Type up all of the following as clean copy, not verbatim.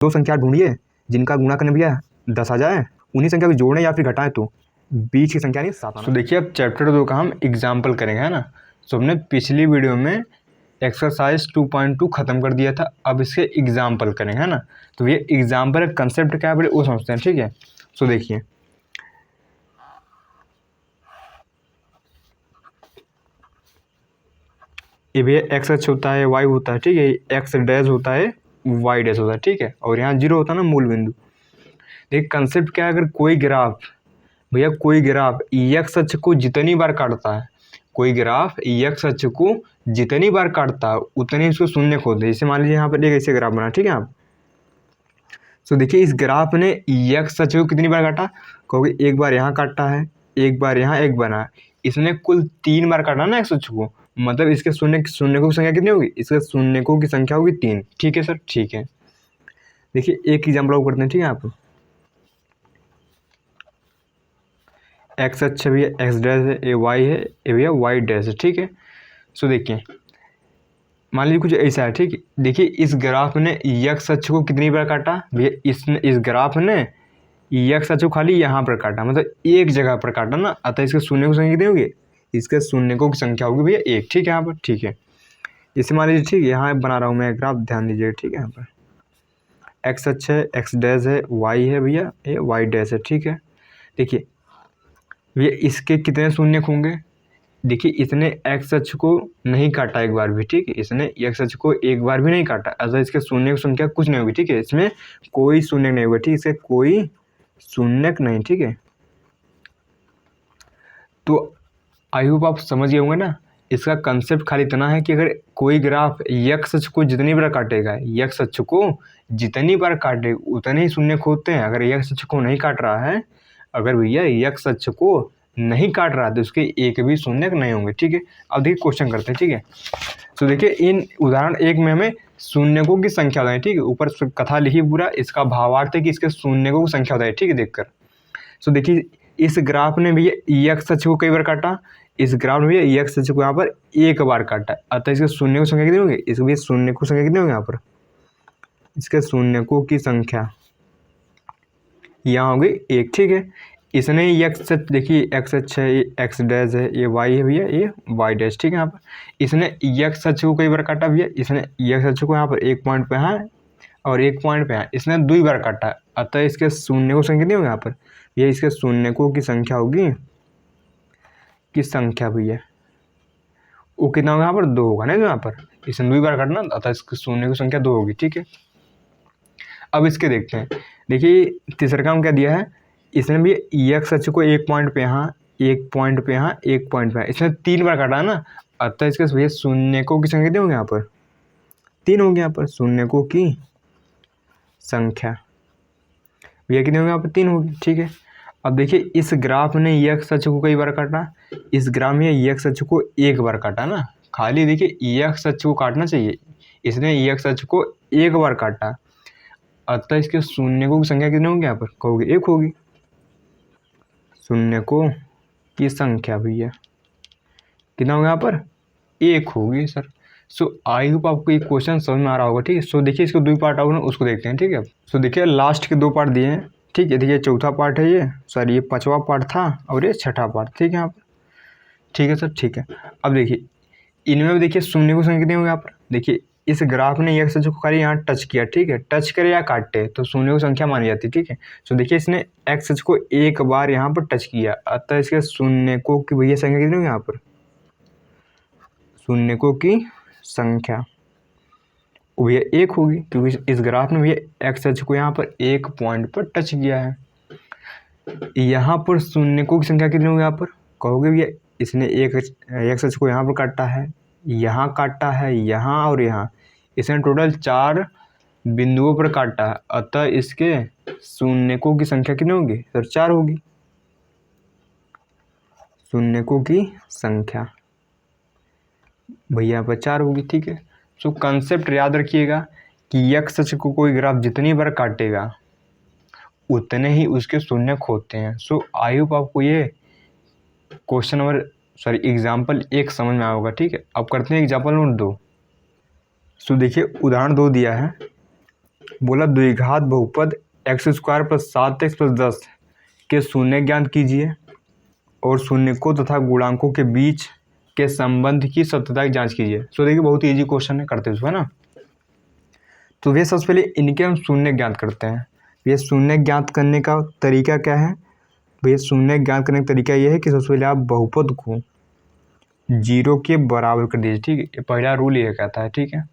दो संख्या ढूंढिए जिनका गुणा करने भैया 10 आ जाए, उन्हीं संख्या को जोड़ें या फिर घटाएं तो बीच की संख्या नहीं 7 आना। तो देखिए अब चैप्टर 2 का हम एग्जाम्पल करेंगे, है ना। तो हमने पिछली वीडियो में एक्सरसाइज 2.2 खत्म कर दिया था, अब इसके एग्जाम्पल करेंगे, है ना। तो ये एग्जाम्पल कंसेप्ट क्या है वो समझते हैं, ठीक है। तो देखिए ये भैया एक्स अक्ष होता है, वाई होता है, ठीक है, एक्स डैश होता है, वाई डैश होता है, ठीक है, और यहाँ जीरो होता है ना मूल बिंदु। देखिए कंसेप्ट क्या है, अगर कोई ग्राफ भैया कोई ग्राफ एक्स अक्ष को जितनी बार काटता है, कोई ग्राफ एक्स अक्ष को जितनी बार काटता है उतने इसको शून्य खोदते हैं। जैसे मान लीजिए यहाँ पर एक ऐसे ग्राफ बना, ठीक है आप। तो देखिए इस ग्राफ ने एक्स अक्ष को कितनी बार काटा, कहोगे एक बार यहाँ काटा है, एक बार यहाँ एक बना, इसने कुल 3 बार काटा ना एक्स अक्ष को, मतलब इसके शून्य की संख्या कितनी होगी, इसके शून्यकों की संख्या होगी 3। ठीक है सर, ठीक है। देखिए एक एग्जाम्पल और करते हैं, ठीक है आप। एक्स अक्ष भैया एक्स डैश है, ए वाई है, ए भैया वाई डैश है, ठीक है। सो देखिए मान लीजिए कुछ ऐसा है, ठीक है। देखिए इस ग्राफ ने एक्स अक्ष को कितनी बार काटा भैया, इस ग्राफ ने एक्स अक्ष को खाली यहाँ पर काटा, मतलब एक जगह पर काटा ना, अतः इसके शून्य की संख्या कितनी होगी, इसके शून्यकों की संख्या होगी भैया 1, ठीक है यहाँ पर, ठीक है। इसे मान लीजिए, ठीक है, यहाँ बना रहा हूँ मैं ग्राफ, ध्यान दीजिए, ठीक है। यहाँ पर एक्स अक्ष है, एक्स डैश है, वाई है भैया, ये वाई डैश है, ठीक है। देखिए भैया इसके कितने शून्य होंगे, देखिए इसने एक्स अक्ष को नहीं काटा एक बार भी, ठीक है, इसने एक्स अक्ष को एक बार भी नहीं काटा, अतः इसके शून्य की संख्या कुछ नहीं होगी, ठीक है, इसमें कोई शून्य नहीं होगा, ठीक है, इससे कोई शून्य नहीं, ठीक है। तो आई होप आप समझ गए होंगे ना। इसका कंसेप्ट खाली इतना है कि अगर कोई ग्राफ एक्स अक्ष को जितनी बार काटेगा, एक्स अक्ष को जितनी बार काटे उतने ही शून्य खोदते हैं। अगर एक्स अक्ष को नहीं काट रहा है, अगर भैया एक्स अक्ष को नहीं काट रहा है तो उसके एक भी शून्य नहीं होंगे, ठीक है। अब देखिए क्वेश्चन करते हैं, ठीक है। तो देखिए इन उदाहरण 1 में हमें शून्यकों की संख्या बताएं, ठीक है, ऊपर कथा लिखी पूरा, इसका भावार्थ है कि इसके शून्यकों की संख्या बताएं, ठीक है, देखकर। तो देखिए इस ग्राफ ने भैया एक्स अक्ष को कई बार काटा, इस ग्राफ में भैया एक्स अक्ष को यहाँ पर एक बार काटा, अतः इसके शून्य की संख्या कितनी होगी, इसके भैया शून्य की संख्या कितनी होगी यहाँ पर, इसके शून्यकों की संख्या यहाँ होगी 1, ठीक है। इसने एक्स देखिए एक्स अक्ष है, ये एक्स डैश है, ये वाई है भैया, ये वाई डैश, ठीक है। यहाँ पर इसने एक्स अक्ष को कई बार काटा भैया, इसने एक्स अक्ष को यहाँ पर 1 पॉइंट पे है और 1 पॉइंट पे है, इसने 2 बार काटा, अतः इसके शून्यकों की संख्या कितनी होगी यहाँ पर, ये इसके शून्यकों की संख्या होगी, की संख्या भैया वो कितना होगा यहाँ पर 2 होगा ना, यहाँ पर इसने 2 बार काटना, अतः इसके शून्य की संख्या 2 होगी, ठीक है। अब इसके देखते हैं, देखिए तीसरा काम क्या दिया है, इसने भी एक्स अक्ष को 1 पॉइंट पे यहाँ, 1 पॉइंट पे यहाँ, 1 पॉइंट पे, इसने 3 बार काटा ना, अतः इसके भैया शून्यकों की संख्या कितनी होगी यहाँ पर, 3 होगी यहाँ पर, शून्यकों की संख्या भैया कितनी होगी यहाँ पर, 3 होगी, ठीक है। अब देखिए इस ग्राफ ने एक्स अक्ष को कई बार काटा, इस ग्राफ में एक्स अक्ष को एक बार काटा ना, खाली देखिए एक्स अक्ष को काटना चाहिए, इसने एक्स अक्ष को एक बार काटा, अतः इसके शून्यकों की संख्या कितनी होगी यहाँ पर, कहोगे 1 होगी, शून्यकों की संख्या भैया कितना होगा यहाँ पर, 1 होगी सर। सो आई होप आपको ये क्वेश्चन समझ में आ रहा होगा, ठीक है। सो देखिए इसको 2 पार्ट होगा ना, उसको देखते हैं, ठीक है। सो देखिए लास्ट के 2 पार्ट दिए हैं, ठीक है। देखिए चौथा पार्ट है ये, सॉरी ये 5वां पार्ट था और ये 6ठा पार्ट, ठीक है यहाँ पर, ठीक है सर, ठीक है। अब देखिए इनमें भी देखिए शून्य की संख्या कितनी होगी यहाँ पर, देखिए इस ग्राफ ने एक्स अक्ष को खाली यहाँ टच किया, ठीक है, टच करे या काटे तो शून्य की संख्या मानी जाती है, ठीक है। तो देखिए इसने एक्स अक्ष को एक बार यहाँ पर टच किया, अतः इसके शून्यकों की भैया संख्या कितनी होगी यहाँ पर, शून्यकों की संख्या भैया 1 होगी, क्योंकि इस ग्राफ में भैया एक्स अक्ष को यहाँ पर 1 पॉइंट पर टच किया है। यहाँ पर शून्यकों की संख्या कितनी होगी यहाँ पर, कहोगे भैया इसने एक एक्स अक्ष को यहाँ पर काटा है, यहाँ काटा है, यहाँ और यहाँ, इसने टोटल 4 बिंदुओं पर काटा है, अतः इसके शून्यकों की संख्या कितनी होगी सर, 4 होगी, शून्यकों की संख्या भैया यहाँ पर 4 होगी, ठीक है। सो कंसेप्ट याद रखिएगा कि एक्स अक्ष को कोई ग्राफ जितनी बार काटेगा उतने ही उसके शून्य खोदते हैं। सो आई होप आपको ये क्वेश्चन नंबर सॉरी एग्जाम्पल 1 समझ में आया होगा, ठीक है। अब करते हैं एग्जाम्पल नंबर 2। सो देखिए उदाहरण 2 दिया है, बोला द्विघात बहुपद x square plus 7x plus 10 के शून्य ज्ञात कीजिए और शून्यकों तथा गुणांकों के बीच के संबंध की सत्यता की जांच कीजिए। सो देखिए बहुत ईजी क्वेश्चन है, करते हैं ना। तो वे सबसे पहले इनके हम शून्य ज्ञात करते हैं। ये शून्य ज्ञात करने का तरीका क्या है भैया? शून्य ज्ञात करने का तरीका यह है कि सबसे पहले आप बहुपद को 0 के बराबर कर दीजिए। ठीक है, ये पहला रूल ये कहता है। ठीक है,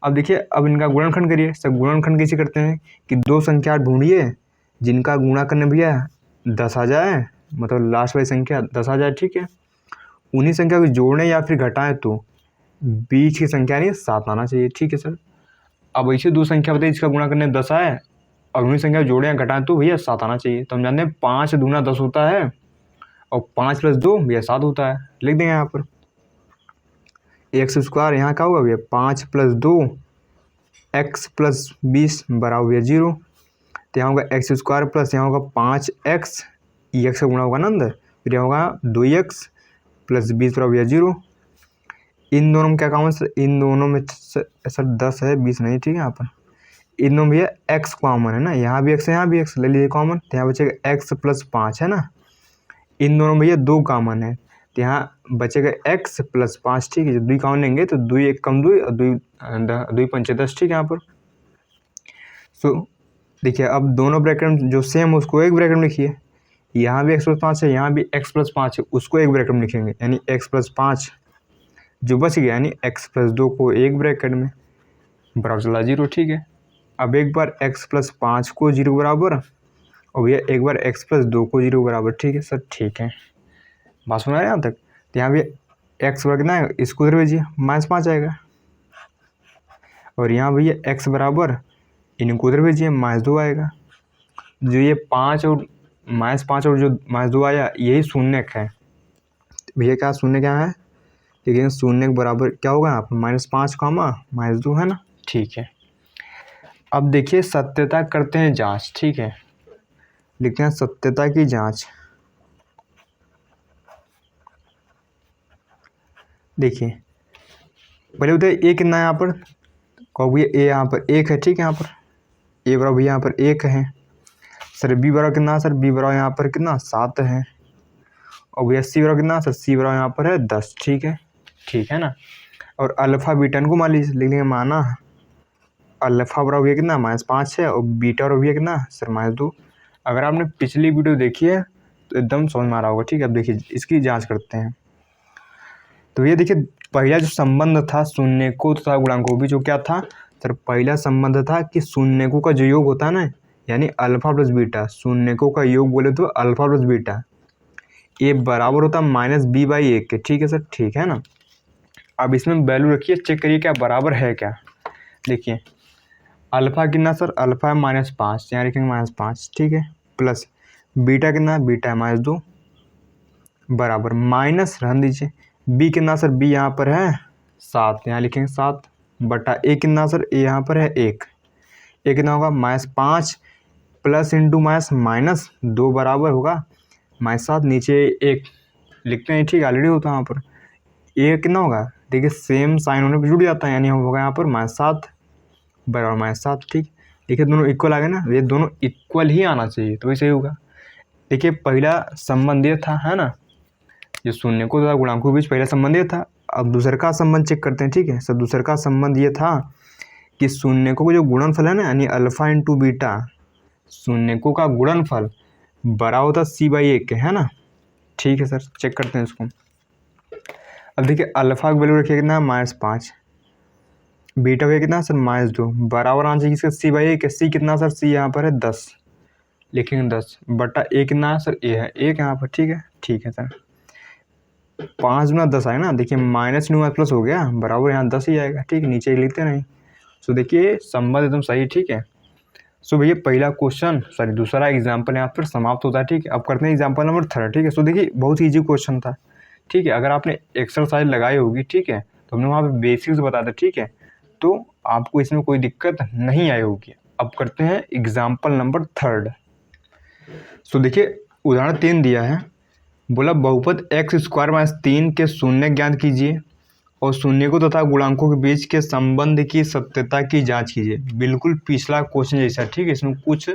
अब देखिए अब इनका गुणनखंड करिए। सब गुणनखंड कैसे करते हैं कि दो संख्या ढूंढिए जिनका गुणा करने भैया 10 आ जाए, मतलब लास्ट वाली संख्या 10 आ जाए। ठीक है, उन्हीं संख्या को जोड़ें या फिर घटाएं तो बीच की संख्या नहीं 7 आना चाहिए। ठीक है सर, अब ऐसे दो संख्या बताइए जिसका गुणा करने 10 आए और उन्हीं संख्या जोड़ें या घटाएं तो भैया 7 आना चाहिए। तो हम जानते हैं 5 दूना 10 होता है और 5 प्लस 2 भैया 7 होता है। लिख देंगे यहाँ पर एक्स स्क्वायर, यहाँ क्या होगा भैया 5 प्लस 2 एक्स प्लस 20 बराबर भैया 0। तो यहाँ होगा एक्स स्क्वायर प्लस यहाँ होगा 5x, एक्स का गुणा होगा ना अंदर, फिर यहाँ होगा 2x प्लस 20 बराबर भैया 0। इन दोनों में क्या कॉमन सर? इन दोनों में सर 10 है 20 नहीं। ठीक है, यहाँ पर इन दोनों भैया x कॉमन है ना, यहाँ भी x है यहाँ भी x, ले लीजिए कॉमन। तो यहाँ बचेगा x प्लस 5 है ना। इन दोनों भैया 2 कॉमन है तो यहाँ बचेगा x प्लस 5। ठीक है, जब 2 कॉमन लेंगे तो 2 1 कम 2 और 2 पंचे 10। ठीक है, यहाँ पर सो देखिए अब दोनों ब्रैकेट जो सेम उसको एक ब्रैकेट में लिखिए। यहाँ भी x प्लस 5 है, यहाँ भी x प्लस 5 है, उसको एक ब्रैकेट में लिखेंगे यानी x प्लस 5 जो बच गया यानी x प्लस 2 को एक ब्रैकेट में बराबर चला 0। ठीक है, अब एक बार x प्लस 5 को 0 बराबर और भैया एक बार x प्लस 2 को 0 बराबर। ठीक है सर, ठीक है, बात सुना है यहाँ तक? तो यहाँ भी x बराबर कितना है, इसको उधर भेजिए -5 आएगा और यहाँ भैया x बराबर इनको उधर भेजिए -2 आएगा। जो ये 5 और -5 और जो -2 आया यही शून्यक है भैया। क्या शून्य क्या है? लेकिन शून्य के बराबर क्या होगा यहाँ पर -5 -2 है ना। ठीक है, अब देखिए सत्यता करते हैं जांच। ठीक है, लिखते हैं सत्यता की जांच। देखिए पहले बताइए ए कितना है यहाँ पर? कहो भैया ए यहाँ पर 1 है। ठीक है, यहाँ पर ए बराबर भैया यहाँ पर 1 है। सर बी बराबर कितना? सर बी बराबर यहाँ पर कितना 7 है और भैया सी बराबर कितना? सर सी बराबर यहाँ पर है 10। ठीक है ना। और अल्फा बीटा को मान लीजिए, लिख लेंगे माना अल्फा बराबर भैया कितना -5 है और बीटा बराबर भैया कितना सर -2। अगर आपने पिछली वीडियो देखी है तो एकदम समझ में आ रहा होगा। ठीक है, अब देखिए इसकी जांच करते हैं। तो ये देखिए पहला जो संबंध था शून्यकों तथा गुणांकों भी जो क्या था सर? पहला संबंध था कि शून्यकों का जो योग होता है ना यानी अल्फा प्लस बीटा, शून्यकों का योग बोले तो अल्फा प्लस बीटा, ये बराबर होता है -b/1 के। ठीक है सर, ठीक है ना। अब इसमें वैल्यू रखिए, चेक करिए क्या बराबर है क्या। देखिए अल्फा कितना सर? अल्फा है -5, यहाँ लिखेंगे -5। ठीक है, प्लस बीटा कितना? बीटा है -2 बराबर माइनस रहने दीजिए बी कितना सर? बी यहाँ पर है 7, यहाँ लिखेंगे 7 बटा ए कितना सर? ए यहाँ पर है 1। ए कितना होगा -5 प्लस इंटू -2 बराबर होगा -7, नीचे 1 लिखते हैं। ठीक, ऑलरेडी होता है यहाँ पर। ए कितना होगा? देखिए सेम साइन होने पर जुड़ जाता है यानी हम होगा यहाँ पर -7 बराबर -7। ठीक, देखिए दोनों इक्वल आ गए ना, ये दोनों इक्वल ही आना चाहिए तो वैसे ही होगा। देखिए पहला संबंध ये था है ना, जो शून्यकों तथा गुणांकों के बीच पहला संबंध ये था। अब दूसरे का संबंध चेक करते हैं। ठीक है सर, दूसरे का संबंध ये था कि शून्यकों का जो गुणनफल है ना यानी अल्फा इंटू बीटा, शून्यकों का गुणनफल बराबर होता c/1 के, है ना। ठीक है सर, चेक करते हैं इसको। अब देखिए अल्फा का वैल्यू रखिए कितना -5, बीटा भैया कितना सर -2 बराबर आना चाहिए इसका c/1 के। c कितना सर? c यहाँ पर है 10, लिखेंगे 10 बटा ए कितना है सर? ए है 1 यहाँ पर। ठीक है सर, 5 गुना 10 आए ना, देखिए -9 प्लस हो गया बराबर यहाँ 10 ही आएगा। ठीक, नीचे लिखते नहीं। सो देखिए संबंध एकदम सही। ठीक है, सो भैया पहला क्वेश्चन सॉरी दूसरा एग्जाम्पल यहाँ पर समाप्त होता है। ठीक है, अब करते हैं एग्जाम्पल नंबर 3। ठीक है, सो देखिए बहुत ईजी क्वेश्चन था। ठीक है, अगर आपने एक्सरसाइज लगाई होगी ठीक है तो हमने वहाँ पे बेसिक्स बता दिया। ठीक है, तो आपको इसमें कोई दिक्कत नहीं आई होगी। अब करते हैं एग्जाम्पल नंबर 3। सो देखिए उदाहरण 3 दिया है, बोला बहुपद x² - 3 के शून्य ज्ञात कीजिए और शून्यकों तथा गुणांकों के बीच के संबंध की सत्यता की जांच कीजिए। बिल्कुल पिछला क्वेश्चन जैसा, ठीक है, इसमें कुछ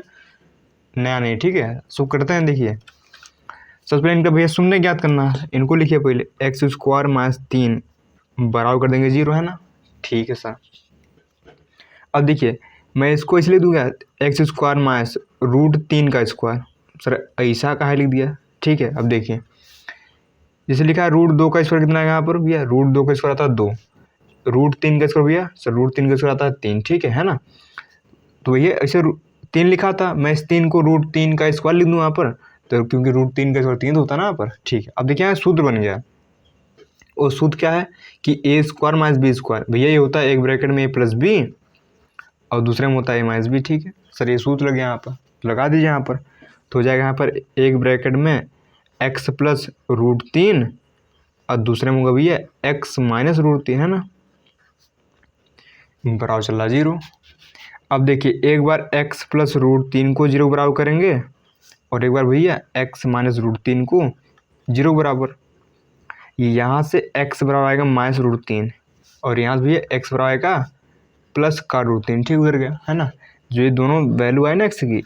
नया नहीं, ठीक है। सो करते हैं, देखिए सबसे पहले इनका भैया शून्य ज्ञात करना है। इनको लिखिए पहले एक्स स्क्वायर माइनस 3 बराबर कर देंगे 0, है ना, ठीक है सर। अब देखिए मैं इसको इसलिए दूंगा एक्स स्क्वायर माइनस √3 का स्क्वायर, सर ऐसा कहाँ लिख दिया, ठीक है। अब देखिए जैसे लिखा है √2 का स्क्वायर कितना है यहाँ पर भैया, √2 का स्क्वायर आता है 2, √3 का स्क्वायर भैया सर √3 का स्क्वायर आता है 3, ठीक है ना। तो भैया ऐसे 3 लिखा था, मैं इस 3 को √3 का स्क्वायर लिख दूँ यहाँ पर, तो क्योंकि √3 का स्क्वायर 3 होता है ना यहाँ पर, ठीक है। अब देखिए यहाँ सूत्र बन गया, और सूत्र क्या है कि ए स्क्वायर माइनस बी स्क्वायर, भैया ये होता है एक ब्रैकेट में ए प्लस बी और दूसरे में होता है ए माइनस बी, ठीक है सर। ये सूत्र लग गया यहाँ पर, लगा दीजिए यहाँ पर, तो हो जाएगा यहाँ पर एक ब्रैकेट में एक्स प्लस √3 और दूसरे में होगा भैया एक्स माइनस √3, है ना, बराबर चल रहा 0। अब देखिए एक बार x प्लस √3 को 0 बराबर करेंगे और एक बार भैया x माइनस √3 को 0 बराबर। यहाँ से x बराबर आएगा माइनस √3 और यहाँ से भैया x बराबर आएगा प्लस का √3, ठीक उधर गया, है ना। जो ये दोनों वैल्यू है ना x की,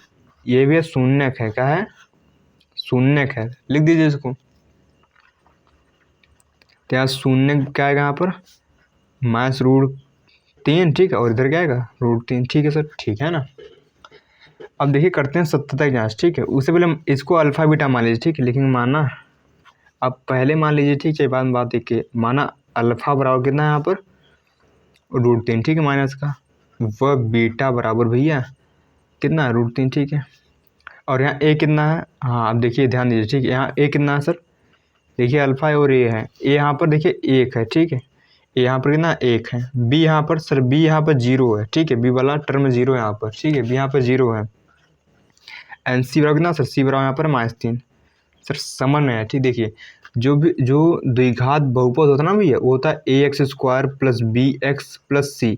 ये भी शून्यक है, क्या है, शून्यक है, लिख दीजिए इसको। तो यहाँ शून्य क्या आएगा यहाँ पर माइनस √3, ठीक है, और इधर क्या आएगा √3, ठीक है सर, ठीक है ना। अब देखिए करते हैं सत्यता की जांच, ठीक है। उससे पहले हम इसको अल्फा बीटा मान लीजिए, ठीक है, लेकिन माना अब पहले मान लीजिए, ठीक है, बाद में बात देखिए, माना अल्फा बराबर कितना है यहाँ पर √3, ठीक है, माइनस का, वह बीटा बराबर भैया कितना √3, ठीक है। और यहाँ ए कितना है, हाँ अब देखिए ध्यान दीजिए, ठीक है, यहाँ ए कितना है सर, देखिए अल्फा और ए है, ए यहाँ पर देखिए 1 है, ठीक है, ए यहाँ पर कितना 1 है, बी यहाँ पर सर बी यहाँ पर 0 है, ठीक है, बी वाला टर्म 0 है यहाँ पर, ठीक है, बी यहाँ पर 0 है। एंड सी बराबर कितना सर, सी बराबर यहाँ पर -3, सर समझ में आया, ठीक। देखिए जो द्विघात बहुपद होता है ना भैया, वो होता है ax² plus bx plus c,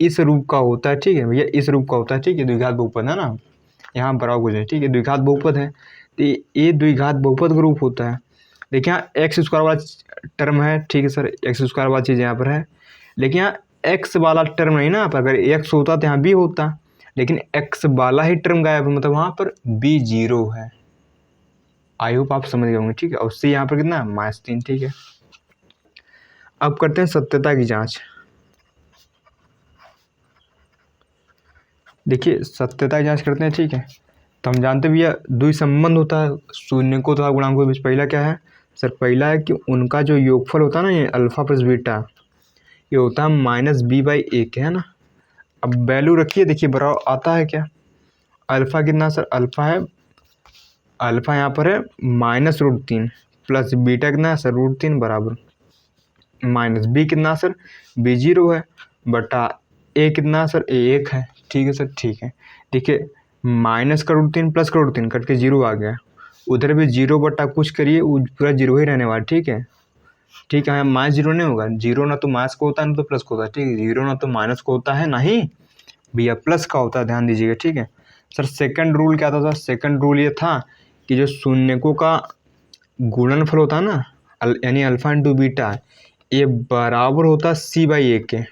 इस रूप का होता है, ठीक है भैया, इस रूप का होता है, ठीक है, द्विघात बहुपद है ना, यहाँ बराबर कुछ नहीं, ठीक है, द्विघात बहुपद है, तो ये द्विघात बहुपद का रूप होता है। देखिए यहाँ x² वाला टर्म है, ठीक है सर, x² वाला चीज़ यहाँ पर है, लेकिन यहाँ x वाला टर्म नहीं ना, अगर x होता तो यहाँ b होता, लेकिन x वाला ही टर्म गायब है, मतलब वहाँ पर b 0 है। आई होप आप समझ गए होंगे, ठीक है, और c यहाँ पर कितना है -3, ठीक है। अब करते हैं सत्यता की जांच। देखिए सत्यता की जांच करते हैं, ठीक है। तो हम जानते भैया द्वि संबंध होता है शून्यकों तथा गुणांकों के बीच। पहला क्या है सर, पहला है कि उनका जो योगफल होता है ना, ये अल्फा प्लस बीटा, ये होता है -b/1, है ना। अब वैल्यू रखिए, देखिए बराबर आता है क्या, अल्फा कितना सर, अल्फा है, अल्फा यहाँ पर है -√3 प्लस बीटा कितना है सर √3 बराबर माइनस बी कितना सर बी 0 है बटा ए कितना सर ए 1 है, ठीक है सर, ठीक है। देखिए माइनस का √3 प्लस का √3 कट के 0 आ गया, उधर भी 0 बटा कुछ करिए वो पूरा 0 ही रहने वाला, ठीक है, ठीक है। -0 नहीं होगा, 0 ना तो माइनस को होता है ना तो प्लस को होता है, ठीक है, 0 ना तो माइनस को होता है ना ही भैया प्लस का होता है, ध्यान दीजिएगा, ठीक है सर। सेकंड रूल क्या था सर, सेकंड रूल ये था कि जो शून्यकों का गुणनफल होता है ना, यानी अल्फा इंटू बीटा, ये बराबर होता है c/1 के।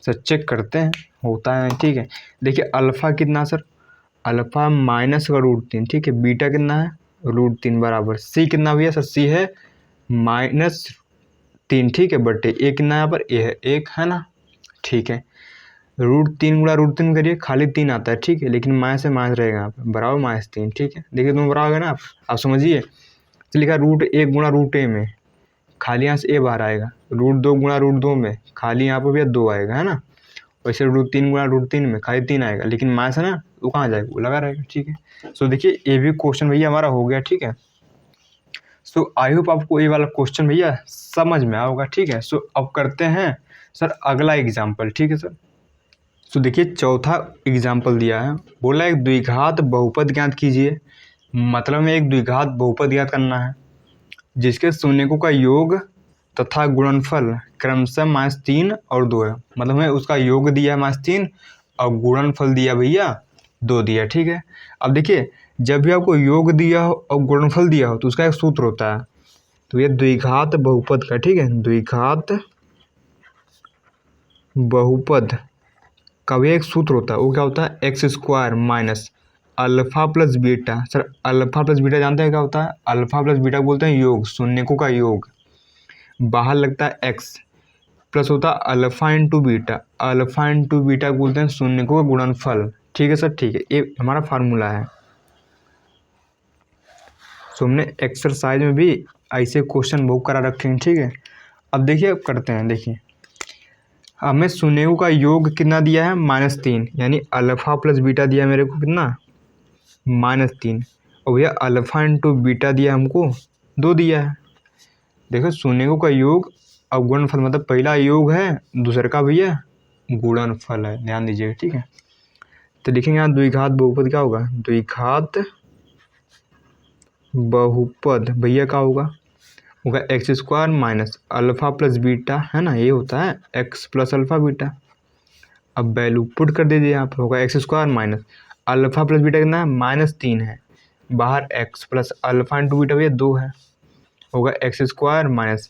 सर चेक करते हैं होता है, ठीक है। देखिए अल्फा कितना सर, अल्फा माइनस का √3, ठीक है, बीटा कितना है √3 बराबर c कितना भैया सर, c है -3, ठीक है, बटे ए कितना यहाँ पर ए है 1, है ना, ठीक है। √3 गुणा √3 करिए, खाली 3 आता है, ठीक है, लेकिन माइनस से माइनस रहेगा यहाँ पर बराबर -3, ठीक है। देखिए दोनों बराबर है ना, आप समझिए। तो लिखा √1 गुणा √a में, खाली यहाँ से a बाहर आएगा, √2 गुणा √2 में, खाली यहाँ पर भैया 2 आएगा, है ना। वैसे √3 गुणा √3 में खाली 3 आएगा, लेकिन माइनस है ना, वो कहाँ जाएगा, वो लगा रहेगा, ठीक है। सो देखिए ये भी क्वेश्चन भैया हमारा हो गया, ठीक है। सो आई होप आपको ये वाला क्वेश्चन भैया समझ में आएगा, ठीक है। सो अब करते हैं सर अगला एग्जाम्पल, ठीक है सर। सो देखिए चौथा एग्जाम्पल दिया है, बोला एक द्विघात बहुपद ज्ञात कीजिए, मतलब में एक द्विघात बहुपद ज्ञात करना है जिसके शून्यकों का योग तथा गुणनफल क्रमशः -3 और 2 है, मतलब हमें उसका योग दिया है -3 और गुणनफल दिया भैया 2 दिया, ठीक है। अब देखिए जब भी आपको योग दिया हो और गुणनफल दिया हो तो उसका एक सूत्र होता है, तो ये द्विघात बहुपद का, ठीक है, द्विघात बहुपद का भी एक सूत्र होता है, वो क्या होता है, x square minus alpha plus beta. Sir alpha plus beta जानते हैं क्या होता है, अल्फा प्लस बीटा बोलते हैं योग, शून्यकों का योग, बाहर लगता है एक्स, प्लस होता है alpha into beta, alpha into beta बोलते हैं शून्यकों का गुणनफल। ठीक है सर, ठीक है, ये हमारा फार्मूला है। सो हमने एक्सरसाइज में भी ऐसे क्वेश्चन बहुत करा रखे हैं। ठीक है, अब देखिए, अब करते हैं। देखिए हमें शून्यों का योग कितना दिया है, -3, यानी अल्फा प्लस बीटा दिया मेरे को कितना, -3, और भैया अल्फा इंटू बीटा दिया हमको 2 दिया है। देखो शून्यों का योग अब गुणनफल, मतलब पहला योग है, दूसरे का भैया गुणनफल है, ध्यान दीजिएगा। ठीक है, तो लिखेंगे यहाँ द्विघात बहुपद क्या होगा, द्विघात बहुपद भैया क्या होगा x square minus alpha plus beta, है ना, ये होता है एक्स प्लस अल्फा बीटा। अब वैल्यू पुट कर दीजिए यहाँ पर, होगा x square minus alpha plus beta कितना है, -3 है, बाहर x plus alpha into beta भैया 2 है, होगा एक्स स्क्वायर माइनस,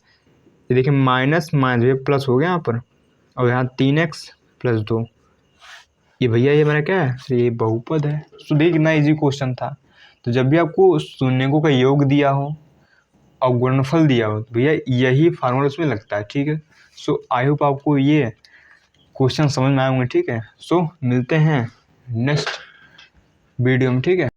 ये देखिए माइनस माइनस भैया प्लस हो गया यहाँ पर, और यहाँ 3x प्लस 2, ये भैया ये मेरा क्या है, तो ये बहुपद है। तो देखिए कितना इजी क्वेश्चन था। तो जब भी आपको शून्यकों का योग दिया हो और गुणनफल दिया हो तो भैया यही फार्मूला उसमें लगता है। ठीक है, सो आई होप आपको ये क्वेश्चन समझ में आए होंगे। ठीक है, सो मिलते हैं नेक्स्ट वीडियो में। ठीक है।